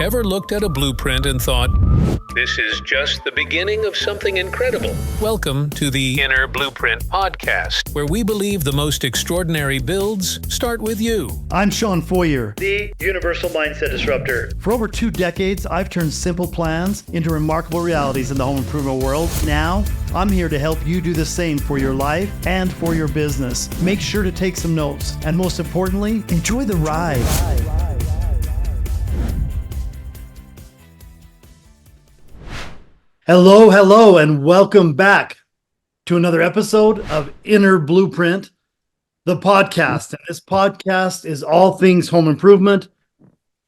Ever looked at a blueprint and thought, this is just the beginning of something incredible? Welcome to the Inner Blueprint Podcast, where we believe the most extraordinary builds start with you. I'm Shawn Feurer, the Universal Mindset Disruptor. For over 2 decades, I've turned simple plans into remarkable realities in the home improvement world. Now, I'm here to help you do the same for your life and for your business. Make sure to take some notes, and most importantly, enjoy the ride. Hello, and welcome back to another episode of Inner Blueprint, the podcast. And this podcast is all things home improvement.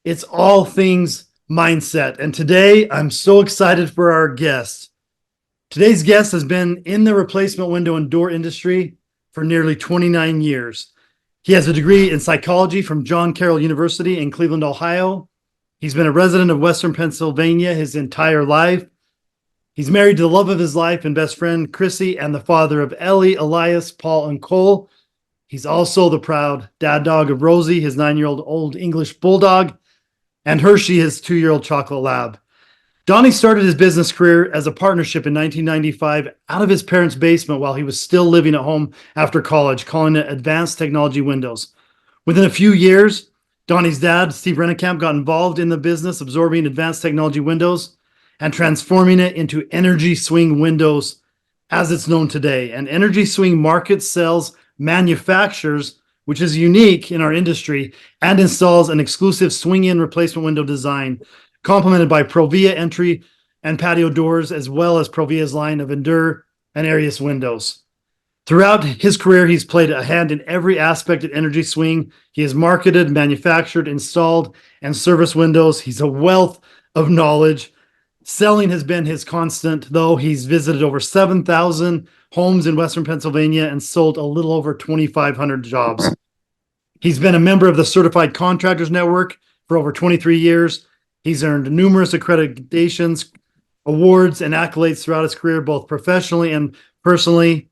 It's all things mindset. And today, I'm so excited for our guest. Today's guest has been in the replacement window and door industry for nearly 29 years. He has a degree in psychology from John Carroll University in Cleveland, Ohio. He's been a resident of Western Pennsylvania his entire life. He's married to the love of his life and best friend, Chrissy, and the father of Ellie, Elias, Paul, and Cole. He's also the proud dad dog of Rosie, his 9-year-old Old English Bulldog, and Hershey, his 2-year-old Chocolate Lab. Donnie started his business career as a partnership in 1995 out of his parents' basement while he was still living at home after college, calling it Advanced Technology Windows. Within a few years, Donnie's dad, Steve Rennekamp, got involved in the business, absorbing Advanced Technology Windows and transforming it into Energy Swing Windows as it's known today. And Energy Swing markets, sells, manufactures, which is unique in our industry, and installs an exclusive swing-in replacement window design, complemented by Provia entry and patio doors, as well as Provia's line of Endure and Arius windows. Throughout his career, he's played a hand in every aspect of Energy Swing. He has marketed, manufactured, installed, and serviced windows. He's a wealth of knowledge. Selling has been his constant, though. He's visited over 7,000 homes in Western Pennsylvania and sold a little over 2,500 jobs. He's been a member of the Certified Contractors Network for over 23 years. He's earned numerous accreditations, awards, and accolades throughout his career, both professionally and personally.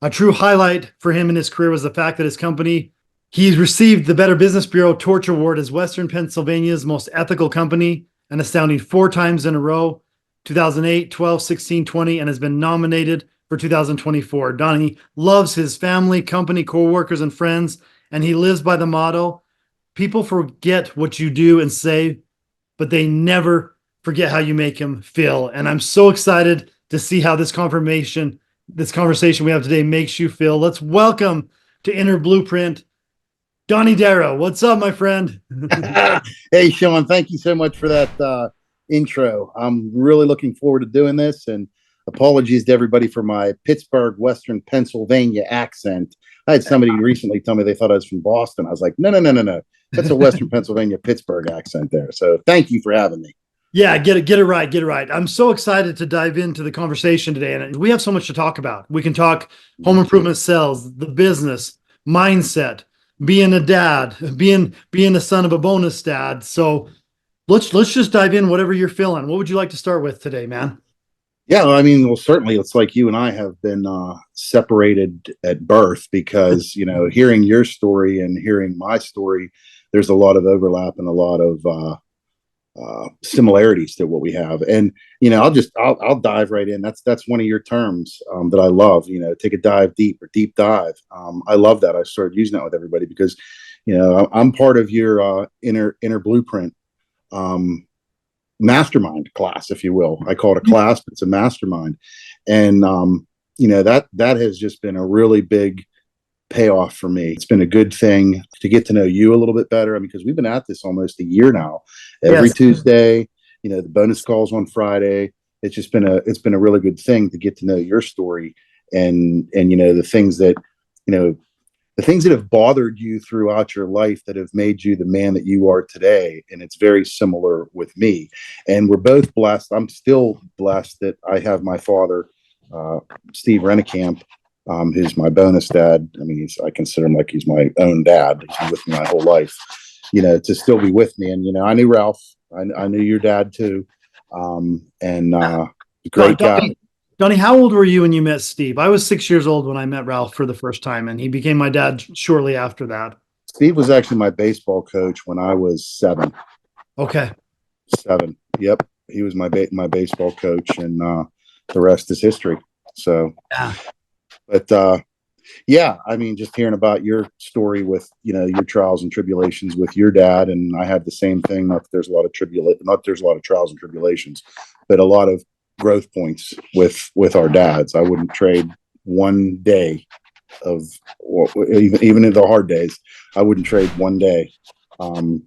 A true highlight for him in his career was the fact that his company, he's received the Better Business Bureau Torch Award as Western Pennsylvania's most ethical company, an astounding 4 times in a row, 2008, 12, 16, 20, and has been nominated for 2024. Donnie loves his family, company, co-workers, and friends, and he lives by the motto, people forget what you do and say, but they never forget how you make them feel. And I'm so excited to see how this conversation we have today makes you feel. Let's welcome to Inner Blueprint, Donnie Darragh. What's up, my friend? Hey, Shawn, thank you so much for that intro. I'm really looking forward to doing this, and apologies to everybody for my Pittsburgh, Western Pennsylvania accent. I had somebody recently tell me they thought I was from Boston. I was like, no. That's a Western Pennsylvania, Pittsburgh accent there. So thank you for having me. Yeah, get it right. I'm so excited to dive into the conversation today, and we have so much to talk about. We can talk home improvement sales, the business, mindset, being a dad, being the son of a bonus dad. So let's just dive in, whatever you're feeling. What would you like to start with today, man? Yeah, I mean, well, certainly it's like you and I have been separated at birth because, hearing your story and hearing my story, there's a lot of overlap and a lot of similarities to what we have. And, I'll dive right in. That's one of your terms that I love, take a dive deep or deep dive. I love that. I started using that with everybody because, I'm part of your inner blueprint mastermind class, if you will. I call it a class, but it's a mastermind. And, that has just been a really big payoff for me. It's been a good thing to get to know you a little bit better. I mean, because we've been at this almost a year now. Every Tuesday, the bonus calls on Friday. It's just been a really good thing to get to know your story and the things that have bothered you throughout your life that have made you the man that you are today. And it's very similar with me. And we're both blessed. I'm still blessed that I have my father, Steve Rennekamp, who's my bonus dad. I mean, I consider him like he's my own dad. He's been with me my whole life, to still be with me. And, I knew Ralph. I knew your dad too. Great guy. Donnie, how old were you when you met Steve? I was 6 years old when I met Ralph for the first time, and he became my dad shortly after that. Steve was actually my baseball coach when I was 7. Okay. 7. Yep. He was my baseball coach, and the rest is history. So, Yeah. but yeah, I mean, just hearing about your story with, your trials and tribulations with your dad, and I had the same thing. Not that there's a lot of trials and tribulations, but a lot of growth points with our dads. I wouldn't trade one day of, even in the hard days, I wouldn't trade one day. And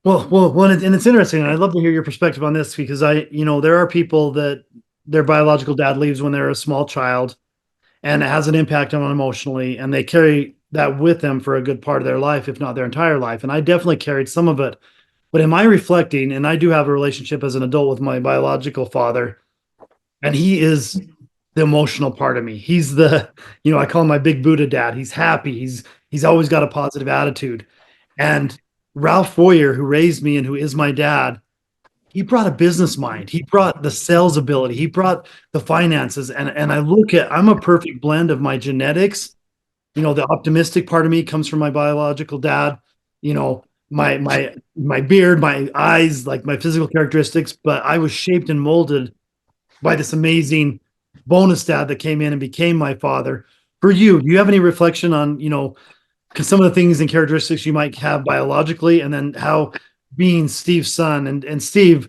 it's interesting. And I'd love to hear your perspective on this, because there are people that their biological dad leaves when they're a small child, and it has an impact on them emotionally, and they carry that with them for a good part of their life, if not their entire life. And I definitely carried some of it. But in my reflecting, and I do have a relationship as an adult with my biological father, and he is the emotional part of me. He's I call him my big Buddha dad. He's happy. He's always got a positive attitude. And Ralph Feurer, who raised me and who is my dad, he brought a business mind. He brought the sales ability. He brought the finances. And I'm a perfect blend of my genetics. The optimistic part of me comes from my biological dad. My beard, my eyes, like my physical characteristics. But I was shaped and molded by this amazing bonus dad that came in and became my father. For you, do you have any reflection on, because some of the things and characteristics you might have biologically, and then how being Steve's son, and Steve,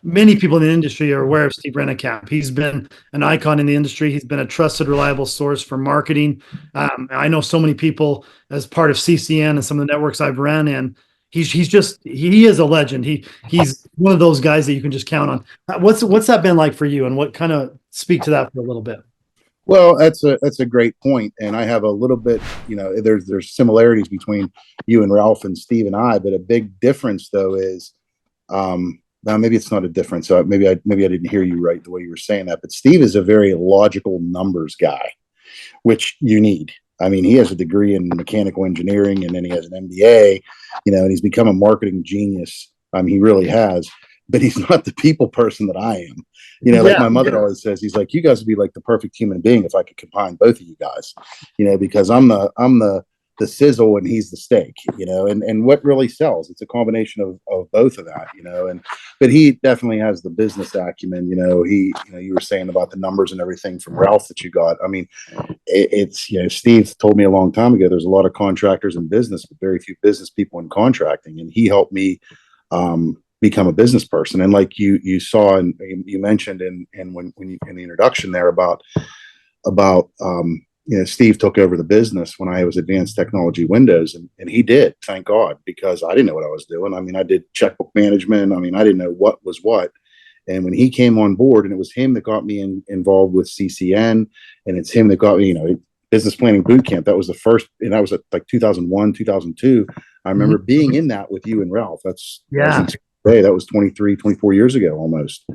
many people in the industry are aware of Steve Rennekamp. He's been an icon in the industry. He's been a trusted, reliable source for marketing. I know so many people as part of CCN and some of the networks I've ran in. He is a legend. He's one of those guys that you can just count on. What's that been like for you, and what kind of speak to that for a little bit? Well, that's a great point, and I have a little bit. There's similarities between you and Ralph and Steve and I, but a big difference though is, now maybe it's not a difference. So maybe I didn't hear you right the way you were saying that. But Steve is a very logical numbers guy, which you need. I mean, he has a degree in mechanical engineering, and then he has an MBA, and he's become a marketing genius. He really has, but he's not the people person that I am. Like my mother always says, he's like, you guys would be like the perfect human being if I could combine both of you guys, because I'm the sizzle and he's the steak, and what really sells, it's a combination of both of that, but he definitely has the business acumen. You were saying about the numbers and everything from Ralph that you got. I mean, it's Steve told me a long time ago, there's a lot of contractors in business, but very few business people in contracting, and he helped me become a business person. And like you saw, and you mentioned when you in the introduction there about Steve took over the business when I was Advanced Technology Windows, and he did, thank God, because I didn't know what I was doing. I mean, I did checkbook management. I mean, I didn't know what was what. And when he came on board, and it was him that got me involved with CCN, and it's him that got me, business planning boot camp. That was the first, and that was like 2001, 2002. I remember being in that with you and Ralph. That was 23, 24 years ago almost.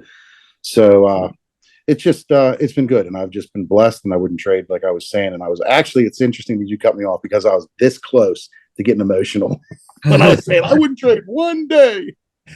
So, it's just it's been good, and I've just been blessed, and I wouldn't trade, like I was saying. And I was actually, it's interesting that you cut me off, because I was this close to getting emotional when I was saying I wouldn't trade one day,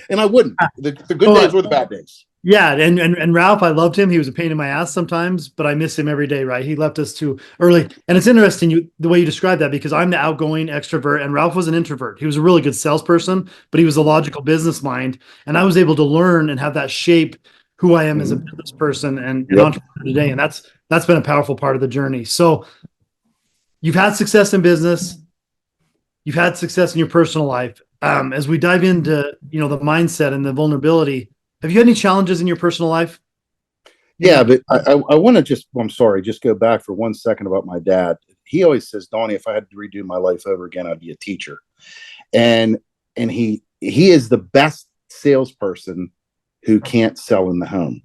and I wouldn't. The good days were the bad days. Yeah, and Ralph, I loved him. He was a pain in my ass sometimes, but I miss him every day. Right, he left us too early, and it's interesting the way you described that, because I'm the outgoing extrovert, and Ralph was an introvert. He was a really good salesperson, but he was a logical business mind, and I was able to learn and have that shape who I am as a business person and entrepreneur today. And that's been a powerful part of the journey. So you've had success in business, you've had success in your personal life. As we dive into, the mindset and the vulnerability, have you had any challenges in your personal life? Yeah, but I want to I'm sorry, just go back for 1 second about my dad. He always says, Donnie, if I had to redo my life over again, I'd be a teacher. And he is the best salesperson who can't sell in the home.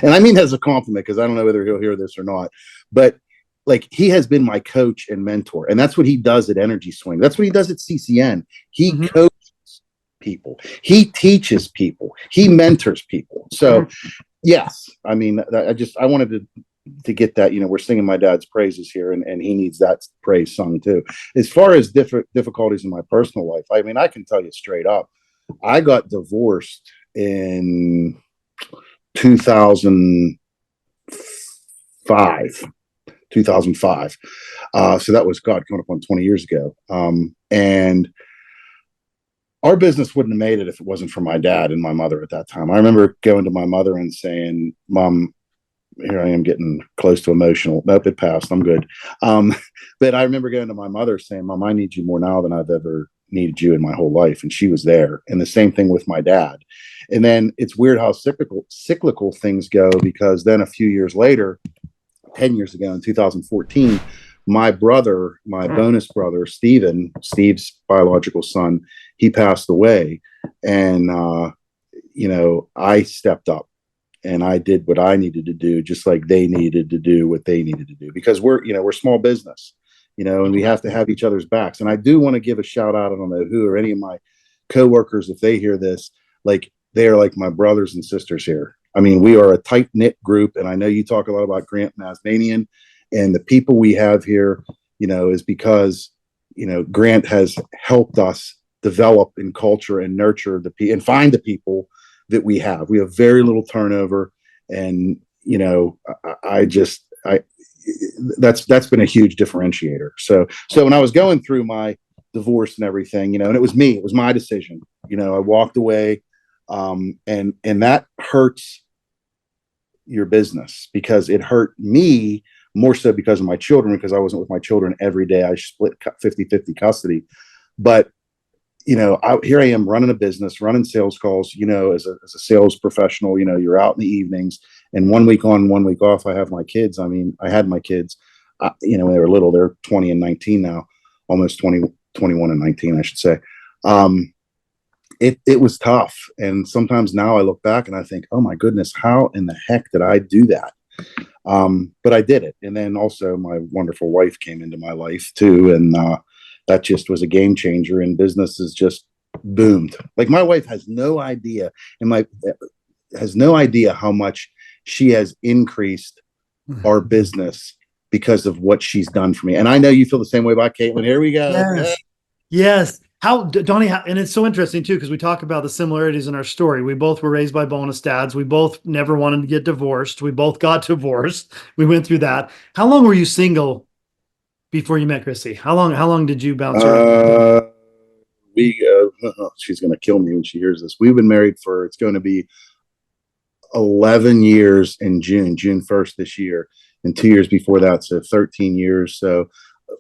And I mean that as a compliment, because I don't know whether he'll hear this or not, but like, he has been my coach and mentor, and that's what he does at Energy Swing. That's what he does at CCN. He coaches people, he teaches people, he mentors people. So yes, I mean, I wanted to get that, we're singing my dad's praises here, and he needs that praise sung too. As far as difficulties in my personal life, I mean, I can tell you straight up, I got divorced in 2005. So that was, God, coming up on 20 years ago. And, 2005, 2005. So that was, God, coming up on 20 years ago. And, 2005, 2005. So that was, God, coming up on 20 years ago. And, 2005, 2005. So that was, God, coming up on 20 years ago. And, 2005, 2005. So that was, God, coming up on 20 years ago. our business wouldn't have made it if it wasn't for my dad and my mother at that time. I remember going to my mother and saying, Mom, here I am getting close to emotional. Nope, it passed. I'm good. But I remember going to my mother saying, Mom, I need you more now than I've ever needed you in my whole life. And she was there. And the same thing with my dad. And then it's weird how cyclical things go, because then a few years later, 10 years ago in 2014, my brother, my bonus brother, Steve's biological son, he passed away. And, I stepped up and I did what I needed to do, just like they needed to do what they needed to do, because we're small business, and we have to have each other's backs. And I do want to give a shout out. I don't know who or any of my coworkers, if they hear this, like they are like my brothers and sisters here. I mean, we are a tight knit group. And I know you talk a lot about Grant Nasmanian, and the people we have here, is because, Grant has helped us develop in culture and nurture and find the people that we have. We have very little turnover. And, that's been a huge differentiator. So when I was going through my divorce and everything, and it was my decision, I walked away, and that hurts your business, because it hurt me more so because of my children, because I wasn't with my children every day. I split 50-50 custody. But, here I am running a business, running sales calls, as a sales professional, you're out in the evenings, and 1 week on, 1 week off. I have my kids. I mean, I had my kids, when they were little. They're 20 and 19 now, almost 20, 21 and 19, I should say. It was tough. And sometimes now I look back and I think, oh my goodness, how in the heck did I do that? But I did it. And then also my wonderful wife came into my life too. And, that just was a game changer, and business has just boomed. Like, my wife has no idea, how much she has increased our business because of what she's done for me. And I know you feel the same way about Caitlin. Here we go. Yes. Yes. Donnie, and it's so interesting too, because we talk about the similarities in our story. We both were raised by bonus dads. We both never wanted to get divorced. We both got divorced. We went through that. How long were you single before you met Chrissy? How long did you bounce around? She's going to kill me when she hears this. We've been married for, it's going to be 11 years in June 1st this year. And 2 years before that, so 13 years. So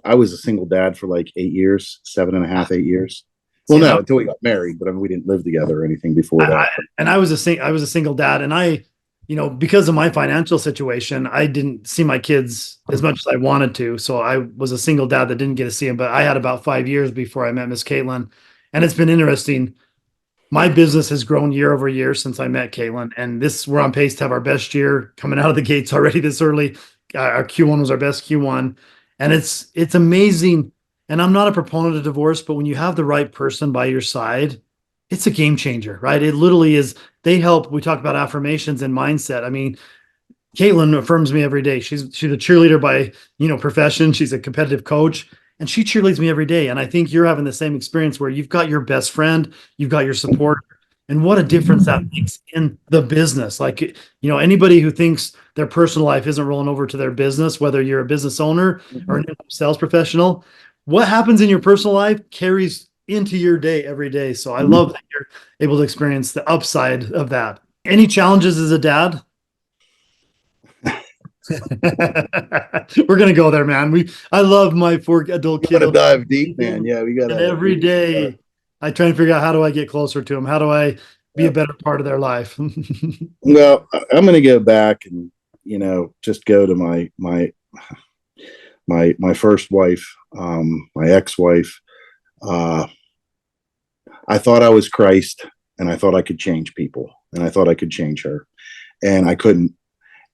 I was a single dad for like 8 years, 7.5, 8 years. Well, no, until we got married, but I mean, we didn't live together or anything before that. I was a single dad, and I, because of my financial situation, I didn't see my kids as much as I wanted to. So I was a single dad that didn't get to see them, but I had about 5 years before I met Miss Caitlin. And it's been interesting. My business has grown year over year since I met Caitlin, and we're on pace to have our best year coming out of the gates already this early. Our Q1 was our best Q1, and it's amazing. And I'm not a proponent of divorce, but when you have the right person by your side, it's a game changer, right? It literally is. They help. We talk about affirmations and mindset. I mean, Caitlin affirms me every day. She's a cheerleader by, profession. She's a competitive coach, and she cheerleads me every day. And I think you're having the same experience where you've got your best friend, you've got your support, and what a difference that makes in the business. Like, anybody who thinks their personal life isn't rolling over to their business, whether you're a business owner or a sales professional, what happens in your personal life carries into your day every day. So I love that you're able to experience the upside of that. Any challenges as a dad? We're gonna go there, man. I love my 4 adult kids. Gotta dive deep, man. Yeah, we gotta. And every day, I try and figure out, how do I get closer to them? How do I be a better part of their life? Well, I'm gonna go back and just go to my first wife, my ex-wife. I thought I was Christ, and I thought I could change people, and I thought I could change her, and I couldn't.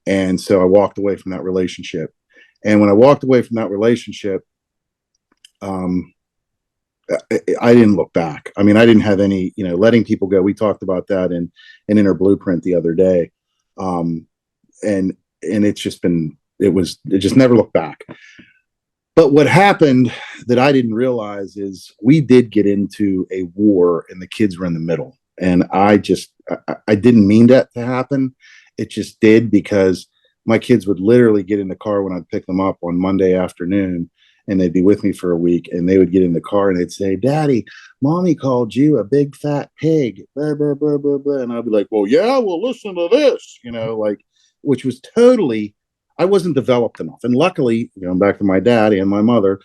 And so I walked away from that relationship. And when I walked away from that relationship, I didn't look back. I mean, I didn't have any, letting people go. We talked about that in Inner Blueprint the other day. And it's just been, it just never looked back. But what happened that I didn't realize is we did get into a war, and the kids were in the middle. And I didn't mean that to happen. It just did, because my kids would literally get in the car when I'd pick them up on Monday afternoon, and they'd be with me for a week, and they would get in the car and they'd say, "Daddy, Mommy called you a big fat pig, blah, blah, blah, blah, blah." And I'd be like, "Well, yeah, well, listen to this," like, which was totally, I wasn't developed enough. And luckily, going back to my dad and my mother,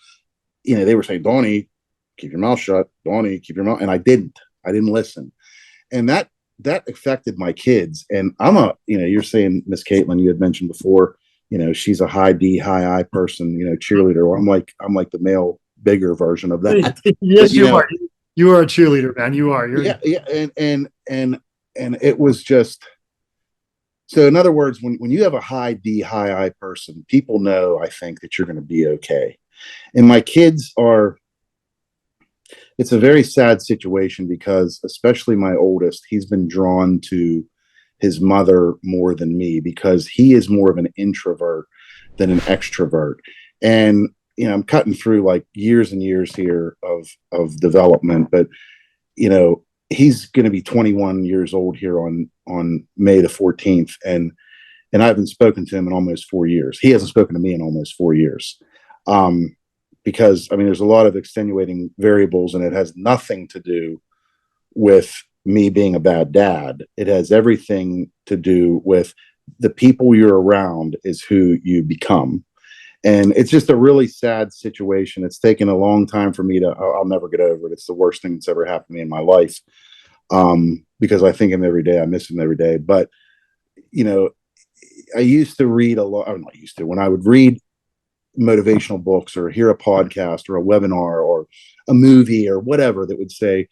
they were saying, "Donnie, keep your mouth shut. Donnie, keep your mouth." And I didn't listen. And that affected my kids. And you're saying, Miss Caitlin, you had mentioned before, she's a high D, high I person, cheerleader. I'm like the male, bigger version of that. Yes, but, you are. You are a cheerleader, man. You are. Yeah. And it was just, so in other words, when you have a high D, high I person, people know, I think, that you're going to be okay. And my kids it's a very sad situation, because especially my oldest, he's been drawn to his mother more than me, because he is more of an introvert than an extrovert. And, I'm cutting through like years and years here of development, but, he's going to be 21 years old here on May the 14th. And I haven't spoken to him in almost 4 years. He hasn't spoken to me in almost 4 years. Because there's a lot of extenuating variables, and it has nothing to do with me being a bad dad. It has everything to do with the people you're around is who you become. And it's just a really sad situation. It's taken a long time for me I'll never get over it. It's the worst thing that's ever happened to me in my life. Because I think him every day. I miss him every day. But, I used to read a lot. I'm not used to, when I would read motivational books or hear a podcast or a webinar or a movie or whatever that would say,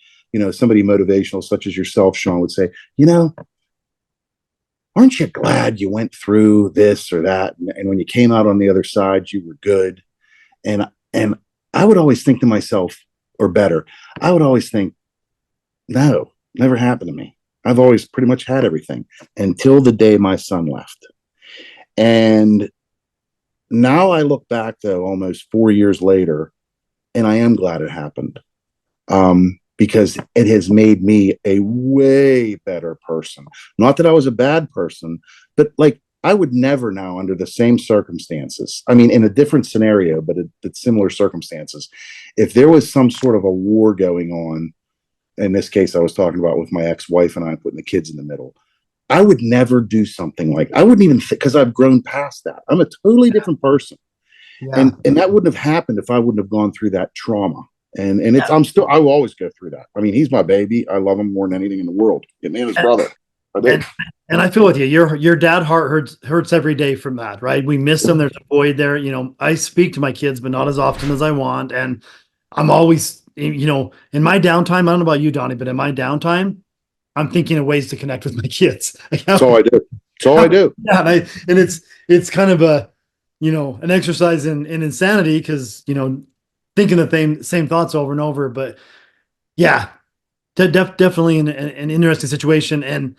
somebody motivational such as yourself, Shawn, would say, "Aren't you glad you went through this or that? And when you came out on the other side, you were good." And I would always think to myself, or better, I would always think, no, never happened to me. I've always pretty much had everything until the day my son left. And now I look back, though, almost 4 years later, and I am glad it happened, because it has made me a way better person. Not that I was a bad person, but like, I would never now, under the same circumstances, in a different scenario, but it's similar circumstances, if there was some sort of a war going on, in this case I was talking about with my ex-wife and I putting the kids in the middle, I would never do something like, I wouldn't even think, because I've grown past that. I'm a totally different person. Yeah. And that wouldn't have happened if I wouldn't have gone through that trauma. And it's, I will always go through that. He's my baby. I love him more than anything in the world. Get me and his brother. And I feel with you. Your dad heart hurts every day from that, right? We miss him. There's a void there. I speak to my kids, but not as often as I want. And I'm always, in my downtime, I don't know about you, Donnie, but in my downtime, I'm thinking of ways to connect with my kids. That's all I do. That's all I do. Yeah, and it's kind of a, an exercise in insanity, because, thinking the same thoughts over and over. But yeah, definitely an interesting situation. And,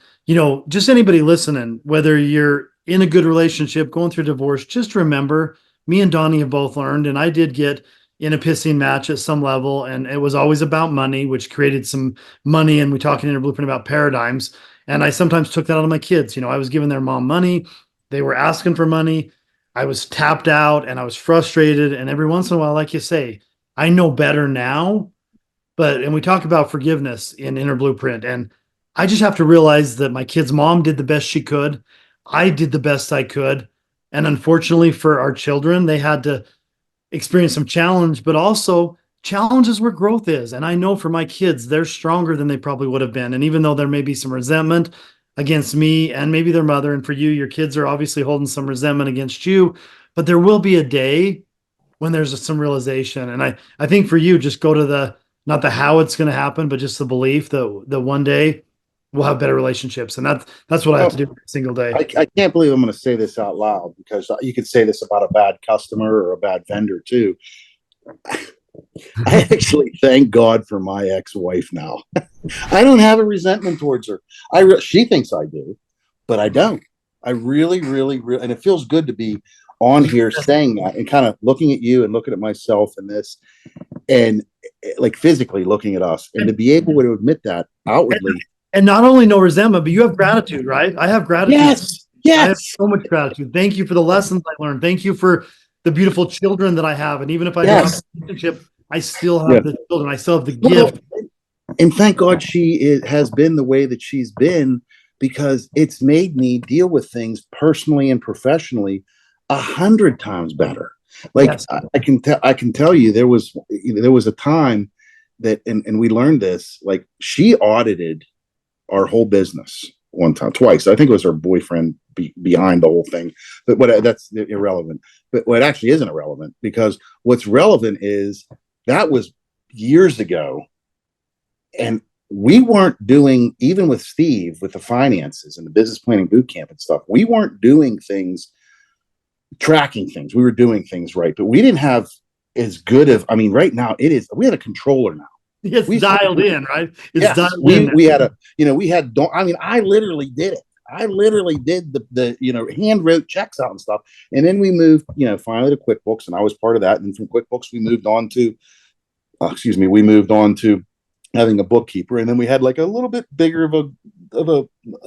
just anybody listening, whether you're in a good relationship, going through divorce, just remember, me and Donnie have both learned, and I did get in a pissing match at some level, and it was always about money, which created some money. And we talked in Inner Blueprint about paradigms. And I sometimes took that out of my kids. I was giving their mom money. They were asking for money. I was tapped out and I was frustrated. And every once in a while, like you say, I know better now, and we talk about forgiveness in Inner Blueprint. And I just have to realize that my kid's mom did the best she could. I did the best I could. And unfortunately for our children, they had to experience some challenge, but also challenges where growth is. And I know for my kids, they're stronger than they probably would have been. And even though there may be some resentment against me and maybe their mother, and for you, your kids are obviously holding some resentment against you, but there will be a day when there's some realization. And I think for you, just go to not the how it's going to happen, but just the belief that one day we'll have better relationships. And that's what I have to do every single day. I can't believe I'm going to say this out loud, because you could say this about a bad customer or a bad vendor too. I actually thank God for my ex-wife now. I don't have a resentment towards her. She thinks I do, but I don't. I really, really, really, and it feels good to be on here saying that, and kind of looking at you and looking at myself and this, and like physically looking at us, and to be able to admit that outwardly. And not only no resentment, but you have gratitude, right? I have gratitude. Yes. I have so much gratitude. Thank you for the lessons I learned. Thank you for the beautiful children that I have. And even if I don't have a relationship, I still have the children. I still have the gift. And thank God has been the way that she's been, because it's made me deal with things personally and professionally 100 times better. Like, yes. I can tell you, there was a time that, and we learned this, like, she audited our whole business twice. I think it was her boyfriend behind the whole thing, but that's irrelevant. But what actually isn't irrelevant, because what's relevant is that was years ago. And we weren't doing, even with Steve, with the finances and the business planning boot camp and stuff, we weren't doing things, tracking things. We were doing things right, but we didn't have as good of, I mean, right now we had a controller now. It's dialed in, right? It's dialed in. We had I literally did it. I literally did the hand wrote checks out and stuff. And then we moved, finally to QuickBooks, and I was part of that. And from QuickBooks, we moved on to having a bookkeeper, and then we had like a little bit bigger of a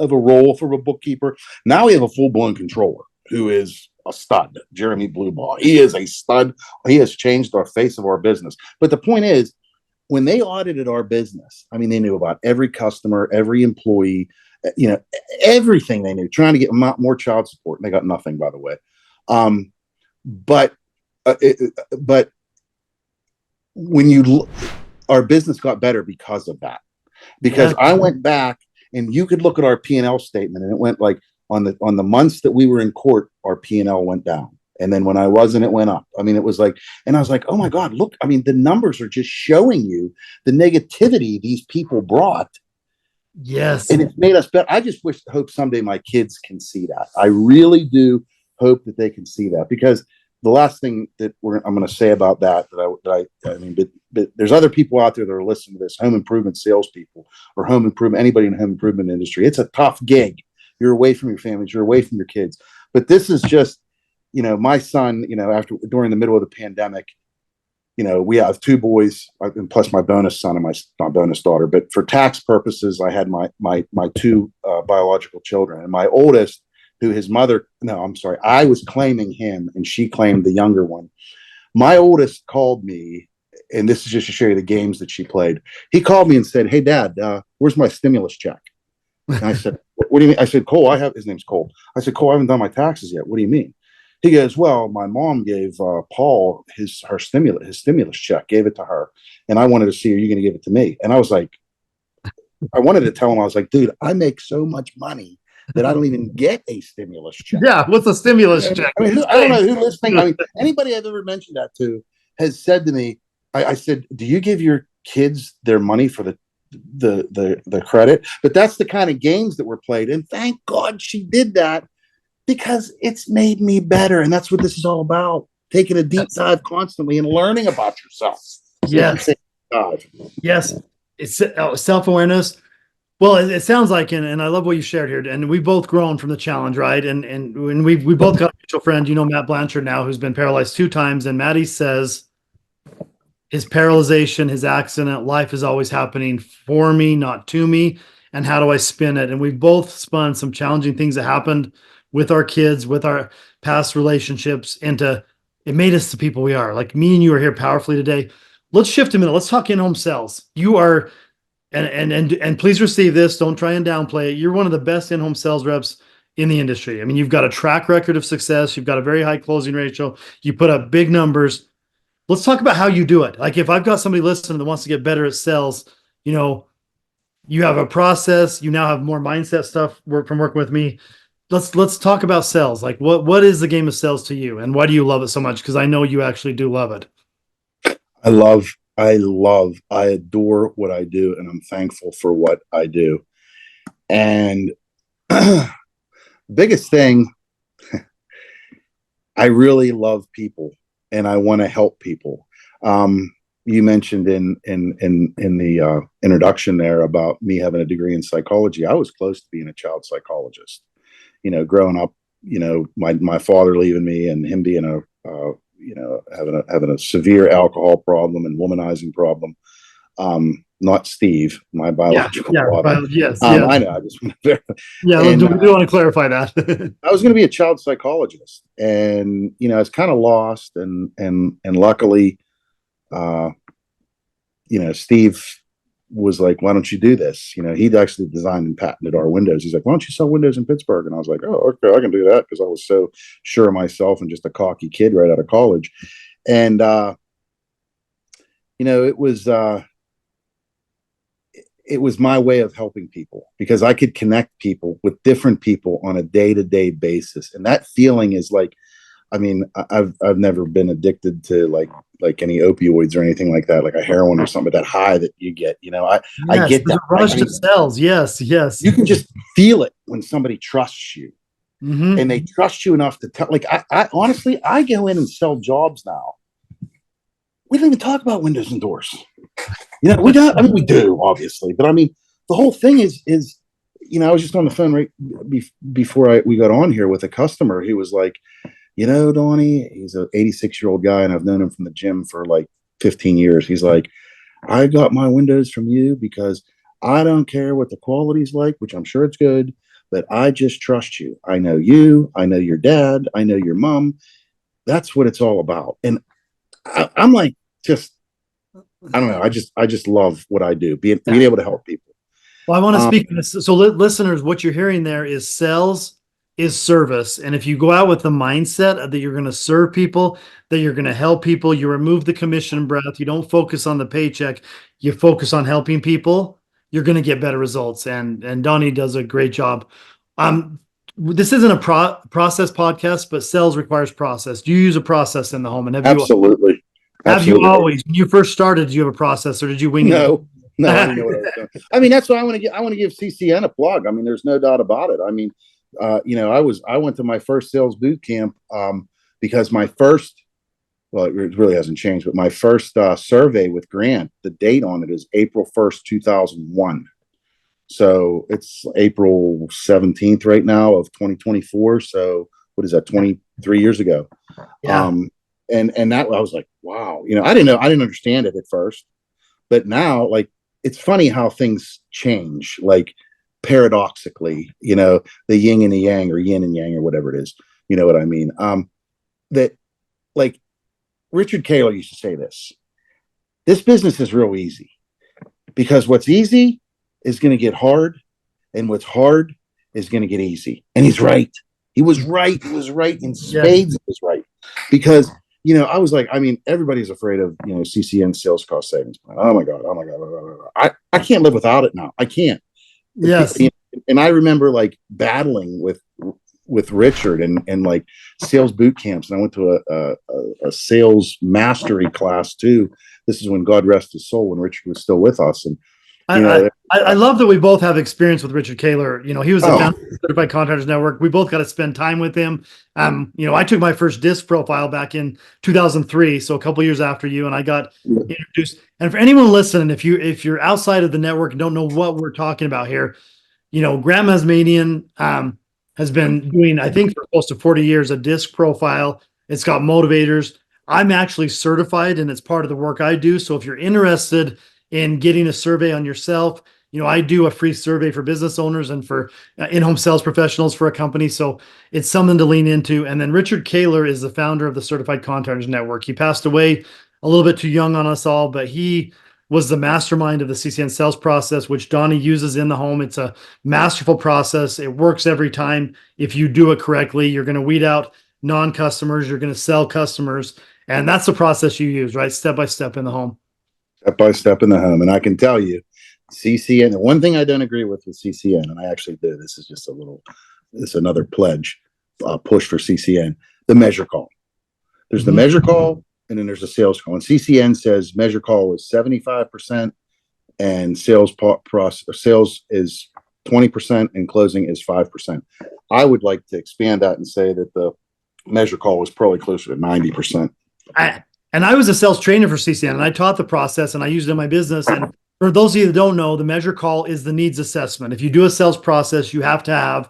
role for a bookkeeper. Now we have a full-blown controller who is a stud, Jeremy Blueball. He is a stud. He has changed the face of our business. But the point is, when they audited our business, I mean, they knew about every customer, every employee, everything they knew, trying to get more child support. And they got nothing, by the way. But when our business got better because of that, because I went back and you could look at our P&L statement, and it went like on the months that we were in court, our P&L went down. And then when I wasn't, it went up. I mean, it was like, and I was like, oh my God, look, I mean, the numbers are just showing you the negativity these people brought. Yes. And it's made us better. I just hope someday my kids can see that. I really do hope that they can see that, because the last thing that I'm going to say about that but there's other people out there that are listening to this, home improvement salespeople or anybody in the home improvement industry. It's a tough gig. You're away from your families, you're away from your kids. But this is just, my son, during the middle of the pandemic, we have 2 boys, and plus my bonus son and my bonus daughter. But for tax purposes, I had my 2 biological children, and my oldest, who his mother, I was claiming him and she claimed the younger one. My oldest called me, and this is just to show you the games that she played. He called me and said, "Hey Dad, where's my stimulus check?" And I said, "What do you mean?" I said, "Cole, his name's Cole." I said, "Cole, I haven't done my taxes yet. What do you mean?" He goes, "Well, my mom gave Paul his stimulus check, gave it to her. And I wanted to see, are you going to give it to me?" And I was like, I wanted to tell him, I was like, "Dude, I make so much money that I don't even get a stimulus check." Yeah, what's a stimulus check? I mean, I don't know who listening. I mean, anybody I've ever mentioned that to has said to me, I said, "Do you give your kids their money for the credit?" But that's the kind of games that were played. And thank God she did that, because it's made me better. And that's what this is all about. Taking a deep dive constantly and learning about yourself. Yes. Yes. It's self-awareness. Well, it sounds like, and I love what you shared here, and we've both grown from the challenge, right? And we both got a mutual friend, Matt Blanchard now, who's been paralyzed 2 times. And Matty says his paralyzation, his accident, life is always happening for me, not to me. And how do I spin it? And we both spun some challenging things that happened with our kids, with our past relationships, it made us the people we are. Like me and you are here powerfully today. Let's shift a minute. Let's talk in-home sales. You are, and please receive this. Don't try and downplay it. You're one of the best in-home sales reps in the industry. I mean, you've got a track record of success. You've got a very high closing ratio. You put up big numbers. Let's talk about how you do it. Like if I've got somebody listening that wants to get better at sales, you have a process. You now have more mindset stuff from working with me. Let's talk about sales. Like what is the game of sales to you, and why do you love it so much? Because I know you actually do love it. I adore what I do, and I'm thankful for what I do. And biggest thing, I really love people, and I want to help people. You mentioned in the introduction there about me having a degree in psychology. I was close to being a child psychologist. Growing up, my father leaving me and him being having a severe alcohol problem and womanizing problem. Not Steve, my biological father. Yes. I know. I just want to verify. Yeah, we do want to clarify that. I was going to be a child psychologist, and I was kind of lost, and luckily, Steve was like, "Why don't you do this?" He'd actually designed and patented our windows. He's like, "Why don't you sell windows in Pittsburgh?" And I was like, "Oh, okay, I can do that," because I was so sure of myself and just a cocky kid right out of college, and it was my way of helping people, because I could connect people with different people on a day-to-day basis. And that feeling is like, I've never been addicted to like any opioids or anything like that, like a heroin or something, but that high that you get, I get that rush to cells. Yes. You can just feel it when somebody trusts you, and they trust you enough to tell. Like, I honestly, I go in and sell jobs now. We don't even talk about windows and doors. We don't. We do, obviously, but the whole thing is, I was just on the phone right before we got on here with a customer. He was like, Donnie, he's an 86-year-old guy, and I've known him from the gym for like 15 years. He's like, I got my windows from you because I don't care what the quality's like, which I'm sure it's good, but I just trust you. I know you. I know your dad. I know your mom. That's what it's all about. And I'm like, I don't know. I just love what I do, being able to help people. Well, I want to speak to this. So listeners, what you're hearing there is sales is service. And if you go out with the mindset that you're going to serve people, that you're going to help people, you remove the commission breath, you don't focus on the paycheck, you focus on helping people, you're going to get better results. And Donnie does a great job. This isn't a process podcast, but sales requires process. Do you use a process in the home? And Absolutely. Have you always, when you first started, did you have a process, or did you wing it? No, I didn't know what I was doing. That's why I want to give CCN a plug. There's no doubt about it. I went to my first sales boot camp because my first, well, it really hasn't changed, but my first survey with Grant, the date on it is April 1st, 2001. So it's April 17th right now of 2024. So what is that, 23 years ago? Yeah. And that, I was like, wow, I didn't understand it at first, but now, like, it's funny how things change, like paradoxically, the yin and the yang, or yin and yang, or whatever it is. You know what I mean? That, like, Richard Kaler used to say this business is real easy, because what's easy is going to get hard, and what's hard is going to get easy. And he's right. He was right in spades. He was right, because I was like, everybody's afraid of, CCN sales cost savings plan. Oh my God. I can't live without it now. I can't. Yes. And I remember like battling with Richard and like sales boot camps. And I went to a sales mastery class too. This is when, God rest his soul, when Richard was still with us. And I love that we both have experience with Richard Kaler. He was the founder of the Certified Contractors Network. We both got to spend time with him. I took my first disc profile back in 2003, so a couple years after you, and I got introduced. And for anyone listening, if you're outside of the network and don't know what we're talking about here, Grant Masmanian has been doing, I think, for close to 40 years, a disc profile. It's got motivators. I'm actually certified, and it's part of the work I do. So if you're interested in getting a survey on yourself, I do a free survey for business owners and for in-home sales professionals for a company. So it's something to lean into. And then Richard Kaler is the founder of the Certified Contractors Network. He passed away a little bit too young on us all, but he was the mastermind of the CCN sales process, which Donnie uses in the home. It's a masterful process. It works every time. If you do it correctly, you're going to weed out non-customers. You're going to sell customers. And that's the process you use, right? Step by step in the home. Step by step in the home. And I can tell you, CCN, the one thing I don't agree with CCN, and I actually do, this is another pledge, push for CCN, the measure call. There's the measure call, and then there's a sales call. And CCN says measure call is 75%, and sales is 20%, and closing is 5%. I would like to expand that and say that the measure call was probably closer to 90%. And I was a sales trainer for CCN, and I taught the process, and I used it in my business. And for those of you that don't know, the measure call is the needs assessment. If you do a sales process, you have to have,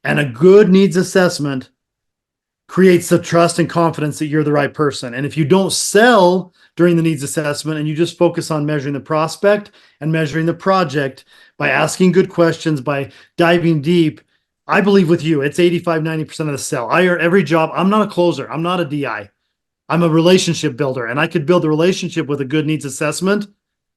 and a good needs assessment creates the trust and confidence that you're the right person. And if you don't sell during the needs assessment and you just focus on measuring the prospect and measuring the project by asking good questions, by diving deep, I believe with you, it's 85-90% of the sell. I earn every job. I'm not a closer. I'm not a DI. I'm a relationship builder, and I could build a relationship with a good needs assessment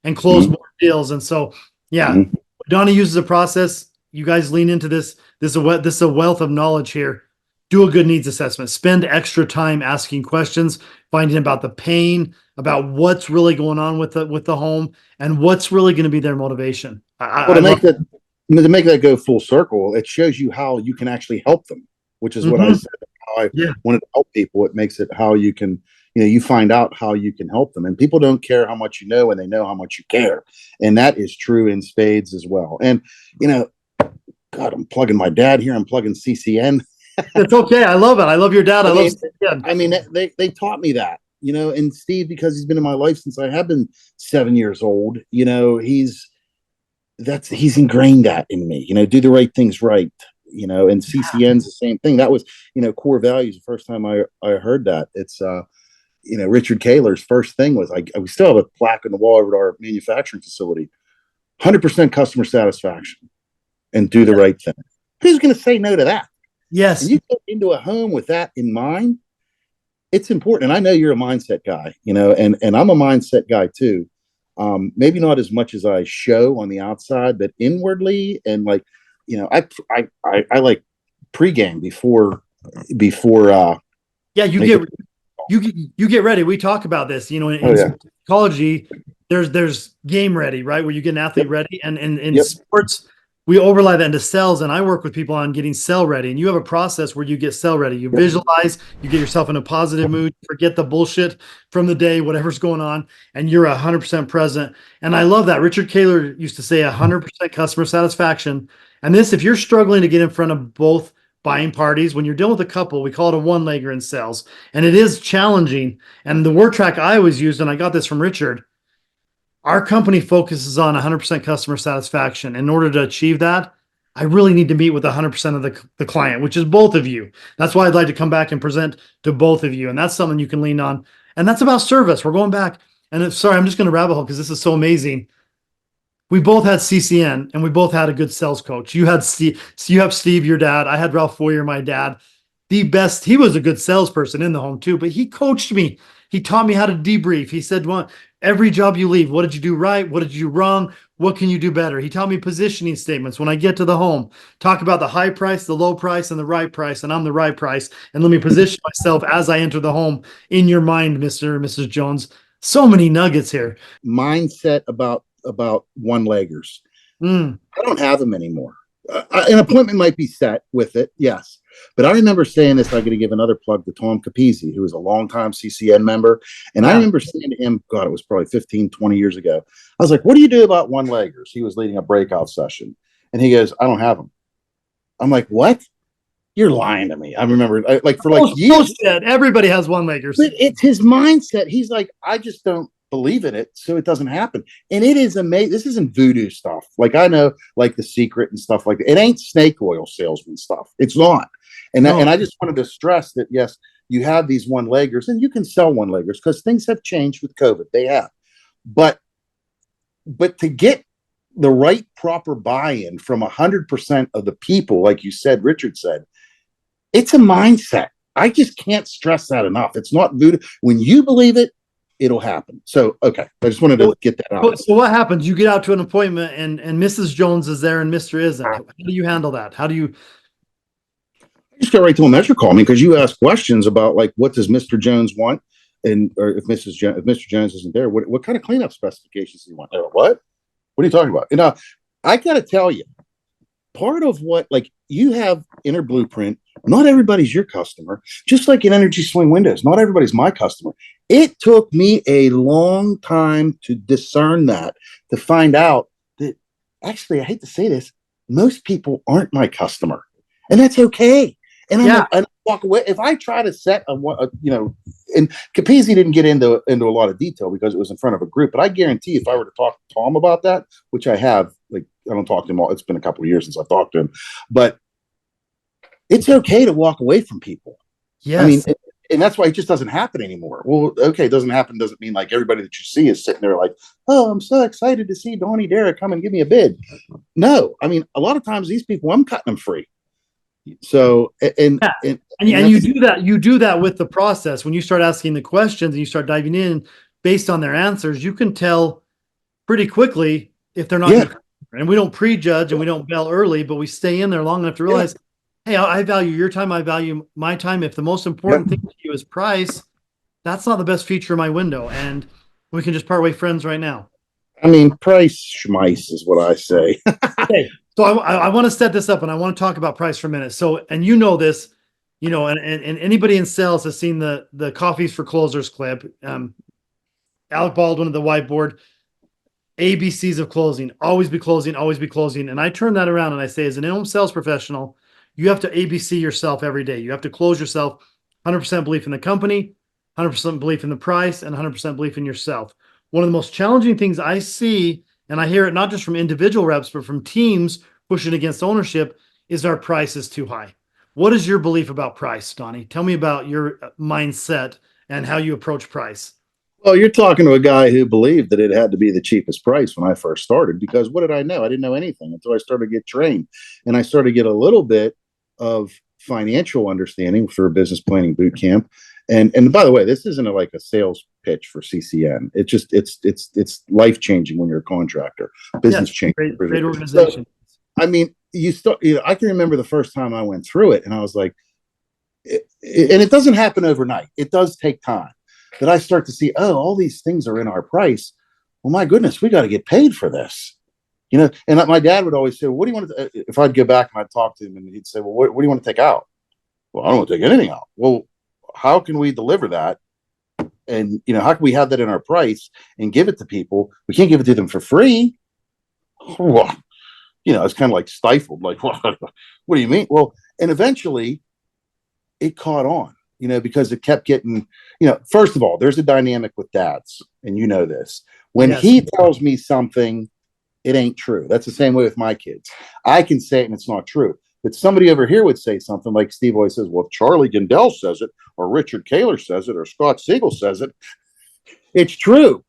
and close more deals. And so, yeah, Donnie uses a process. You guys lean into this. This is a wealth of knowledge here. Do a good needs assessment. Spend extra time asking questions, finding about the pain, about what's really going on with the home, and what's really going to be their motivation. To make that go full circle, it shows you how you can actually help them, which is what I said. How I wanted to help people. It makes it how you can, you find out how you can help them. And people don't care how much you know, and they know how much you care. And that is true in spades as well. And, God, I'm plugging my dad here. I'm plugging CCN. It's okay. I love it. I love your dad. I love CCN. I mean, they taught me that, and Steve, because he's been in my life since I have been 7 years old, he's ingrained that in me, do the right things right, and CCN's the same thing. That was, core values. The first time I heard that, it's, Richard Kaler's first thing was, we still have a plaque on the wall over at our manufacturing facility, 100% customer satisfaction and do the right thing. Who's going to say no to that? Yes. And you get into a home with that in mind, it's important. And I know you're a mindset guy, and I'm a mindset guy too. Maybe not as much as I show on the outside, but inwardly, and I like pregame before. You get ready. We talk about this, in psychology, there's game ready, right? Where you get an athlete ready, and in sports, we overlay that into cells, and I work with people on getting cell ready. And you have a process where you get cell ready. You visualize, you get yourself in a positive mood, forget the bullshit from the day, whatever's going on, and you're 100% present. And I love that. Richard Kaler used to say 100% customer satisfaction. And this, if you're struggling to get in front of both buying parties, when you're dealing with a couple, we call it a one-legger in sales. And it is challenging. And the word track I always used, and I got this from Richard, our company focuses on 100% customer satisfaction. In order to achieve that, I really need to meet with 100% of the client, which is both of you. That's why I'd like to come back and present to both of you. And that's something you can lean on. And that's about service. We're going back. And I'm just going to rabbit hole because this is so amazing. We both had CCN, and we both had a good sales coach. You have Steve, your dad. I had Ralph Feurer, my dad. The best. He was a good salesperson in the home too, but he coached me. He taught me how to debrief. He said, well, every job you leave, what did you do right? What did you do wrong? What can you do better? He taught me positioning statements when I get to the home. Talk about the high price, the low price, and the right price, and I'm the right price. And let me position myself as I enter the home in your mind, Mr. and Mrs. Jones. So many nuggets here. Mindset about one-leggers. I don't have them anymore. An appointment might be set with it, yes. But I remember saying this, I'm going to give another plug to Tom Capizzi, who was a longtime CCN member. And I remember saying to him, God, it was probably 15, 20 years ago. I was like, what do you do about one-leggers? He was leading a breakout session. And he goes, I don't have them. I'm like, what? You're lying to me. I remember years. Everybody has one-leggers. But it's his mindset. He's like, I just don't believe in it, so it doesn't happen. And it is amazing. This isn't voodoo stuff. Like, I know, like The Secret and stuff like that. It ain't snake oil salesman stuff. It's not. And I just wanted to stress that, yes, you have these one-leggers, and you can sell one-leggers because things have changed with COVID. They have. But to get the right proper buy-in from 100% of the people, like you said, Richard said, it's a mindset. I just can't stress that enough. It's not voodoo. When you believe it, it'll happen. So, okay. I just wanted to get that out. So what happens? You get out to an appointment and Mrs. Jones is there and Mr. isn't. How do you handle that? How do you? I just go right to a measure call. I mean, because you ask questions about, like, what does Mr. Jones want? Or if Mr. Jones isn't there, what kind of cleanup specifications do you want? What are you talking about? I got to tell you, part of what, like, you have Inner Blueprint, not everybody's your customer, just like in Energy Swing Windows, not everybody's my customer. It took me a long time to discern that, to find out that, actually, I hate to say this, most people aren't my customer, and that's okay. And I walk away. If I try to set and Capizzi didn't get into a lot of detail because it was in front of a group, but I guarantee if I were to talk to Tom about that, which I have, like, I don't talk to him all. It's been a couple of years since I've talked to him, but it's okay to walk away from people. I mean, Yes. and that's why it just doesn't happen anymore. Well, okay, it doesn't happen doesn't mean like everybody that you see is sitting there like, oh, I'm so excited to see Donnie Darragh come and give me a bid. No, I mean, a lot of times these people, I'm cutting them free. So, Yeah. And you do that with the process. When you start asking the questions and you start diving in based on their answers, you can tell pretty quickly if they're not yeah, your customer. And we don't prejudge and we don't bail early, but we stay in there long enough to realize, hey, I value your time, I value my time. If the most important thing to you is price, that's not the best feature of my window. And we can just part way friends right now. I mean, price schmice is what I say. Okay. So I want to set this up and I want to talk about price for a minute. So, and you know this, and anybody in sales has seen the Coffees for Closers clip. Alec Baldwin at the whiteboard, ABCs of closing, always be closing, always be closing. And I turn that around and I say, as an in-home sales professional, you have to ABC yourself every day. You have to close yourself 100% belief in the company, 100% belief in the price, and 100% belief in yourself. One of the most challenging things I see, and I hear it not just from individual reps, but from teams pushing against ownership, is our price is too high. What is your belief about price, Donnie? Tell me about your mindset and how you approach price. Well, you're talking to a guy who believed that it had to be the cheapest price when I first started, because what did I know? I didn't know anything until I started to get trained. And I started to get a little bit of financial understanding for a business planning boot camp. And by the way, this isn't like a sales pitch for CCN. It's life changing when you're a contractor, business changing. Great organization. So, I mean, I can remember the first time I went through it, and I was like, and it doesn't happen overnight. It does take time. That I start to see, oh, all these things are in our price. Well, my goodness, we got to get paid for this. And my dad would always say, well, what do you want to, if I'd go back and I'd talk to him and he'd say, well, what do you want to take out? Well, I don't want to take anything out. Well, how can we deliver that? And, how can we have that in our price and give it to people? We can't give it to them for free. Well, it's kind of like stifled. Like, what do you mean? Well, and eventually it caught on. Because it kept getting, first of all, there's a dynamic with dads, and you know this. When he tells me something, it ain't true. That's the same way with my kids. I can say it and it's not true. But somebody over here would say something like Steve always says, well, if Charlie Gindell says it, or Richard Kaler says it, or Scott Siegel says it, it's true.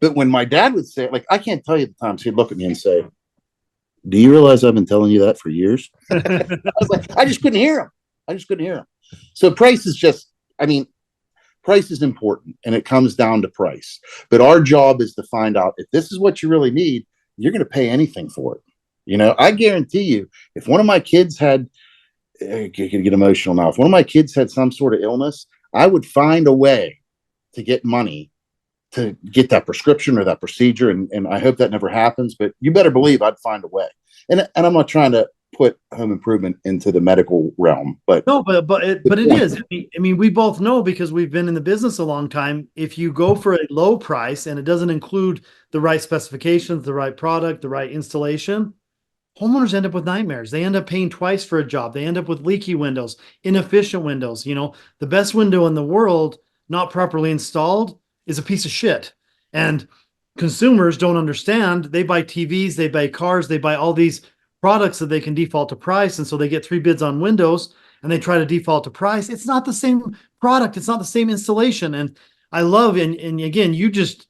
But when my dad would say it, like, I can't tell you the times he'd look at me and say, do you realize I've been telling you that for years? I was like, I just couldn't hear him. So price is price is important, and it comes down to price. But our job is to find out if this is what you really need, you're going to pay anything for it. I guarantee you, if one of my kids had, I get emotional now, if one of my kids had some sort of illness, I would find a way to get money to get that prescription or that procedure. And I hope that never happens, but you better believe I'd find a way. And I'm not trying to put home improvement into the medical realm, but no, but it is. I mean, we both know, because we've been in the business a long time. If you go for a low price and it doesn't include the right specifications, the right product, the right installation, homeowners end up with nightmares. They end up paying twice for a job. They end up with leaky windows, inefficient windows. The best window in the world, not properly installed, is a piece of shit. And consumers don't understand. They buy TVs, they buy cars, they buy all these products that they can default to price. And so they get 3 bids on windows and they try to default to price. It's not the same product. It's not the same installation. And I love, and again, you just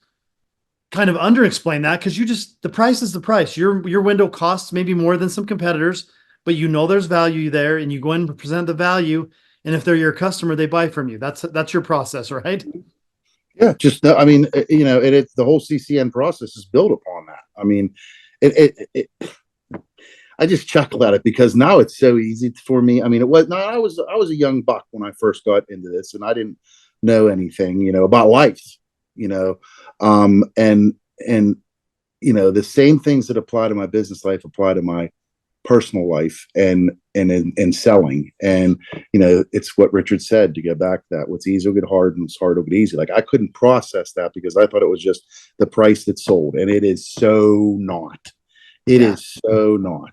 kind of under-explain that, because the price is the price. Your window costs maybe more than some competitors, but there's value there, and you go in and present the value. And if they're your customer, they buy from you. That's your process, right? Yeah, the whole CCN process is built upon that. I mean, I just chuckle at it because now it's so easy for me. I mean, I was a young buck when I first got into this, and I didn't know anything, about life, and the same things that apply to my business life apply to my personal life and in selling. And, it's what Richard said, to get back to that. What's easy will get hard, and what's hard will get easy. Like, I couldn't process that because I thought it was just the price that sold. And it is so not. It is so not.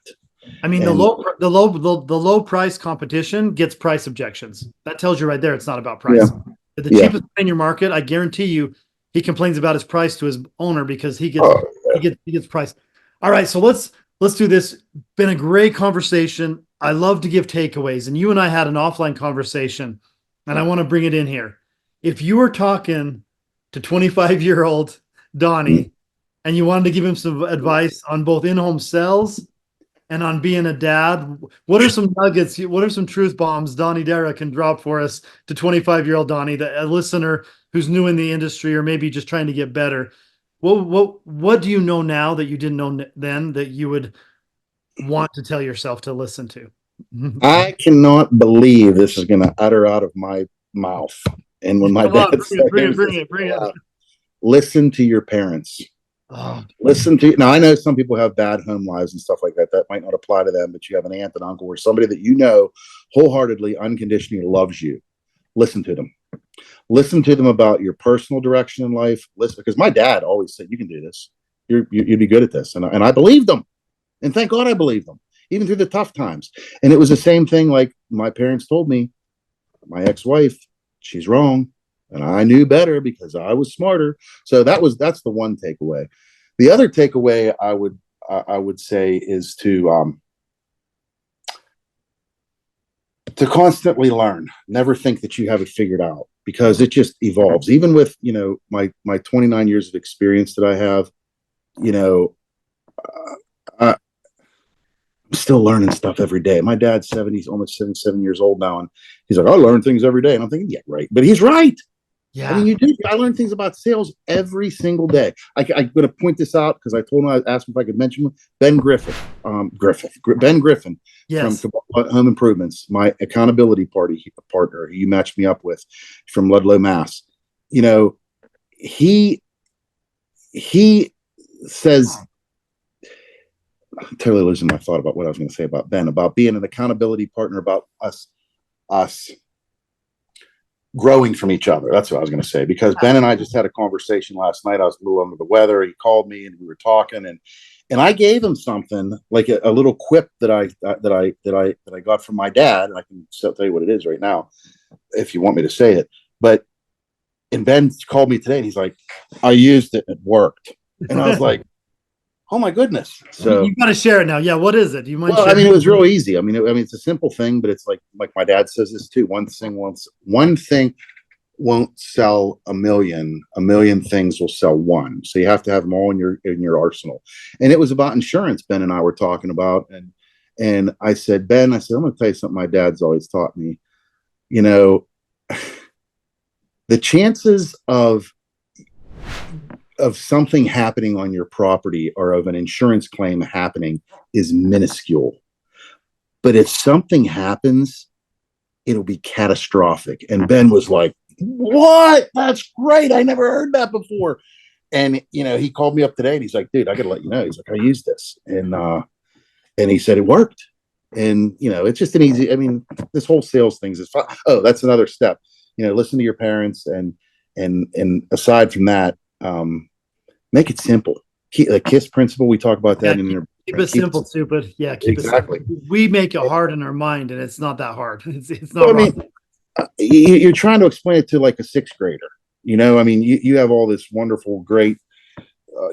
I mean, the low price competition gets price objections. That tells you right there it's not about price. Yeah. The cheapest in your market, I guarantee you, he complains about his price to his owner because he gets price. All right, so let's do this. Been a great conversation. I love to give takeaways, and you and I had an offline conversation and I want to bring it in here. If you were talking to 25-year-old Donnie and you wanted to give him some advice on both in-home sales and on being a dad, what are some nuggets? What are some truth bombs Donnie Darragh can drop for us to 25-year-old Donnie, a listener who's new in the industry or maybe just trying to get better? What do you know now that you didn't know then that you would want to tell yourself to listen to? I cannot believe this is going to utter out of my mouth. And when my dad said, bring it. Listen to your parents. Oh. Listen to, now I know some people have bad home lives and stuff like that. That might not apply to them, but you have an aunt and uncle or somebody that you know wholeheartedly, unconditionally loves you. Listen to them. Listen to them about your personal direction in life. Listen, because my dad always said, you can do this. You'd be good at this. And I believed them. And thank God I believed them, even through the tough times. And it was the same thing like my parents told me, my ex-wife, she's wrong. And I knew better because I was smarter. So that's the one takeaway. The other takeaway I would say is to constantly learn. Never think that you have it figured out, because it just evolves. Even with, my 29 years of experience that I have, I'm still learning stuff every day. My dad's 70, he's almost 77 years old now. And he's like, I learn things every day. And I'm thinking, yeah, right. But he's right. Yeah. I mean, you do. I learn things about sales every single day. I'm going to point this out because I told him, I asked him if I could mention him. Ben Griffin, yes, from Home Improvements, my accountability partner, who you matched me up with from Ludlow, Mass. He says, I'm totally losing my thought about what I was going to say about Ben, about being an accountability partner, about us growing from each other. That's what I was going to say, because Ben and I just had a conversation last night. I was a little under the weather. He called me and we were talking, and I gave him something like a little quip that I got from my dad. And I can tell you what it is right now, if you want me to say it. And Ben called me today and he's like, I used it and it worked. And I was like, oh my goodness. So you got to share it now. Yeah. What is it? Do you mind? Well, I mean, it was real easy. I mean, it's a simple thing, but it's like my dad says this too. One thing won't sell a million things will sell one. So you have to have them all in your arsenal. And it was about insurance. Ben and I were talking about, and I said, Ben, I'm going to tell you something my dad's always taught me. The chances of something happening on your property or of an insurance claim happening is minuscule. But if something happens, it'll be catastrophic. And Ben was like, what? That's great. I never heard that before. And, he called me up today and he's like, dude, I got to let you know. He's like, I used this. And he said it worked. And, it's just an easy, I mean, this whole sales thing is fun. Oh, that's another step. Listen to your parents. And aside from that, make it simple. The KISS principle, we talk about that. Keep it simple, stupid. Yeah, keep exactly. It simple. We make it hard in our mind, and it's not that hard. It's not. Well, you're trying to explain it to like a sixth grader. You have all this wonderful, great.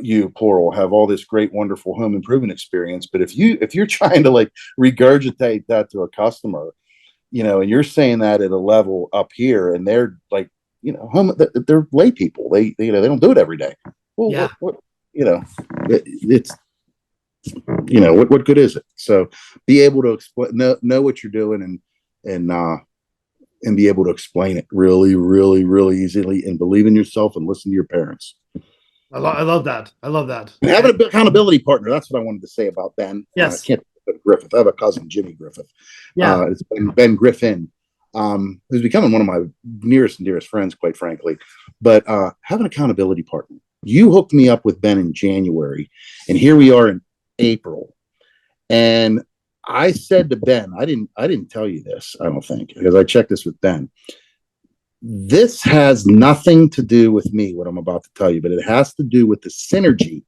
You plural have all this great, wonderful home improvement experience, but if you're trying to like regurgitate that to a customer, and you're saying that at a level up here, and they're like, they're lay people. They don't do it every day. Well, yeah. What good is it? So be able to explain, know what you're doing, and be able to explain it really, really, really easily, and believe in yourself and listen to your parents. I love that. And having an accountability partner. That's what I wanted to say about Ben. Yes. I can't Griffith. I have a cousin, Jimmy Griffith. Yeah. It's Ben Griffin. Who's becoming one of my nearest and dearest friends, quite frankly. But have an accountability partner. You hooked me up with Ben in January, and here we are in April. And I said to Ben, I didn't tell you this, I don't think, because I checked this with Ben. This has nothing to do with me, what I'm about to tell you, but it has to do with the synergy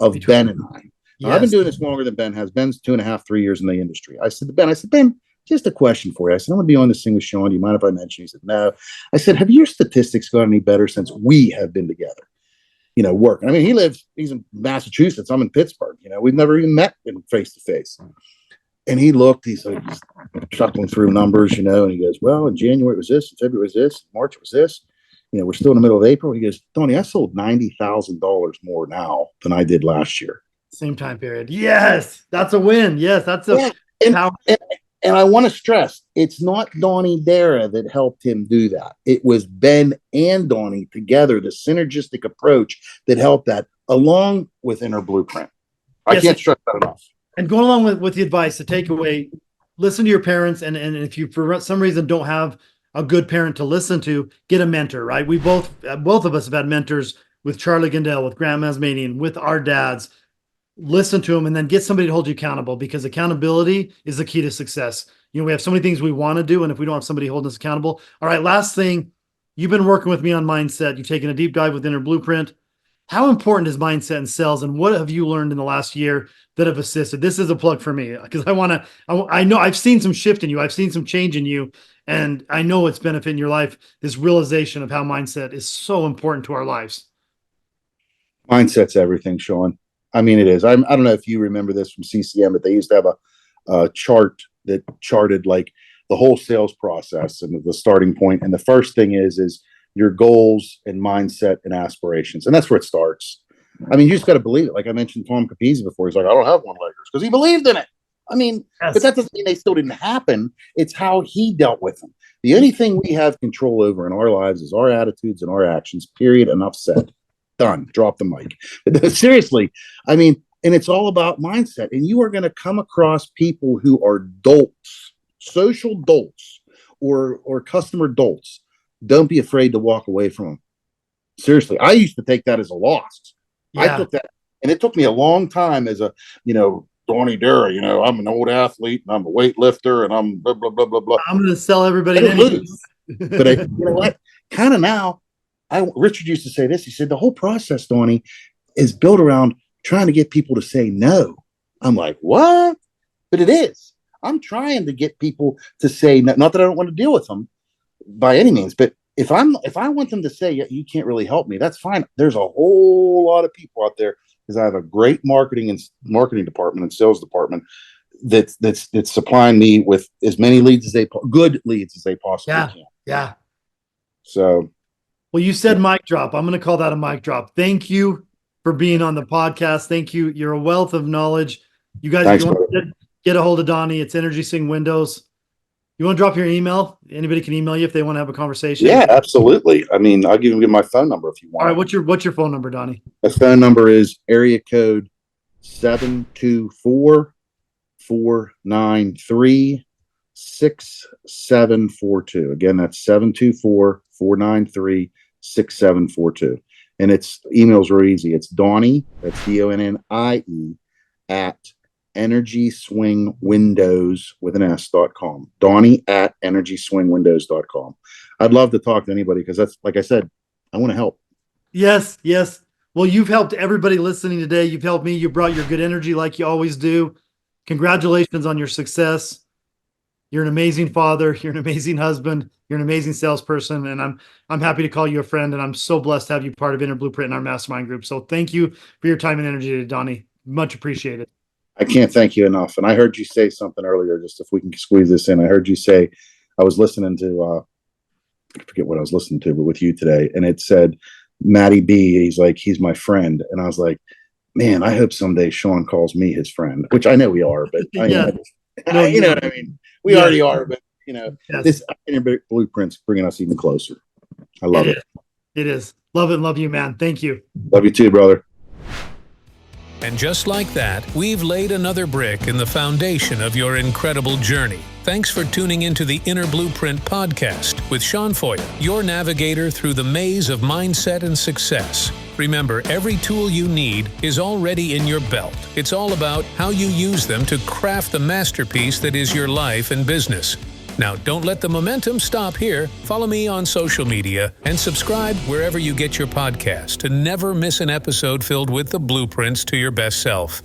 of Ben and I. Now, I've been doing this longer than Ben has. Ben's 2.5, 3 years in the industry. I said to Ben, just a question for you. I said, I'm going to be on this thing with Shawn. Do you mind if I mention? He said, no. I said, have your statistics got any better since we have been together? Working. I mean, he's in Massachusetts. I'm in Pittsburgh. We've never even met face to face. And he looked, he's like chuckling through numbers, and he goes, well, in January it was this, in February it was this, March it was this. We're still in the middle of April. He goes, Donnie, I sold $90,000 more now than I did last year. Same time period. Yes, that's a win. Yes, that's a power. And I want to stress, it's not Donnie Darragh that helped him do that. It was Ben and Donnie together, the synergistic approach that helped that, along with Inner Blueprint. I can't stress that enough. And going along with the advice, the takeaway, listen to your parents. And if you, for some reason, don't have a good parent to listen to, get a mentor, right? We both of us have had mentors with Charlie Gandell, with Grant Masmanian, with our dads. Listen to them and then get somebody to hold you accountable, because accountability is the key to success. We have so many things we want to do, and if we don't have somebody holding us accountable. All right, last thing, you've been working with me on mindset. You've taken a deep dive with Inner Blueprint. How important is mindset in sales, and what have you learned in the last year that have assisted? This is a plug for me, because I know I've seen some shift in you. I've seen some change in you, and I know it's benefiting your life, this realization of how mindset is so important to our lives. Mindset's everything, Shawn. I mean, it is. I don't know if you remember this from CCM, but they used to have a chart that charted like the whole sales process and the starting point. And the first thing is your goals and mindset and aspirations. And that's where it starts. I mean, you just got to believe it. Like I mentioned Tom Capizzi before. He's like, I don't have one-leggers, because he believed in it. I mean, yes. But that doesn't mean they still didn't happen. It's how he dealt with them. The only thing we have control over in our lives is our attitudes and our actions, period. Enough said. Done. Drop the mic. But seriously, I mean, and it's all about mindset. And you are going to come across people who are dolts, social dolts, or customer dolts. Don't be afraid to walk away from them. Seriously, I used to take that as a loss. Yeah. I took that, and it took me a long time as a, Donnie Darragh, I'm an old athlete and I'm a weightlifter and I'm blah, blah, blah, blah, blah. I'm going to sell everybody. But you know what? Kind of now, Richard used to say this. He said, the whole process, Donnie, is built around trying to get people to say no. I'm like, what? But it is. I'm trying to get people to say no. Not that I don't want to deal with them by any means, but if I want them to say, yeah, you can't really help me, that's fine. There's a whole lot of people out there, because I have a great marketing department and sales department that's supplying me with as many leads as good leads as they possibly can. Yeah. So, well, you said mic drop. I'm going to call that a mic drop. Thank you for being on the podcast. Thank you. You're a wealth of knowledge. You guys, if you want to get a hold of Donnie, it's Energy Sing Windows. You want to drop your email? Anybody can email you if they want to have a conversation. Yeah, absolutely. I mean, I'll give my phone number if you want. All right, what's your phone number, Donnie? The phone number is area code 724-493-6742. Again, that's 724-493-6742. And its emails are easy. It's Donnie, that's Donnie, at EnergySwingWindows with an S.com. Donnie at EnergySwingWindows.com. I'd love to talk to anybody, because that's, like I said, I want to help. Yes. Well, you've helped everybody listening today. You've helped me. You brought your good energy like you always do. Congratulations on your success. You're an amazing father. You're an amazing husband. You're an amazing salesperson. And I'm happy to call you a friend. And I'm so blessed to have you part of Inner Blueprint in our mastermind group. So thank you for your time and energy today, Donnie. Much appreciated. I can't thank you enough. And I heard you say something earlier, just if we can squeeze this in. I heard you say, I was listening to, I forget what I was listening to, but with you today. And it said, Matty B, he's my friend. And I was like, man, I hope someday Shawn calls me his friend, which I know we are, but you know what I mean? We already are, but this Blueprint's bringing us even closer. I love it. It is. Love it and love you, man. Thank you. Love you too, brother. And just like that, we've laid another brick in the foundation of your incredible journey. Thanks for tuning into the Inner Blueprint podcast with Shawn Feurer, your navigator through the maze of mindset and success. Remember, every tool you need is already in your belt. It's all about how you use them to craft the masterpiece that is your life and business. Now, don't let the momentum stop here. Follow me on social media and subscribe wherever you get your podcast to never miss an episode filled with the blueprints to your best self.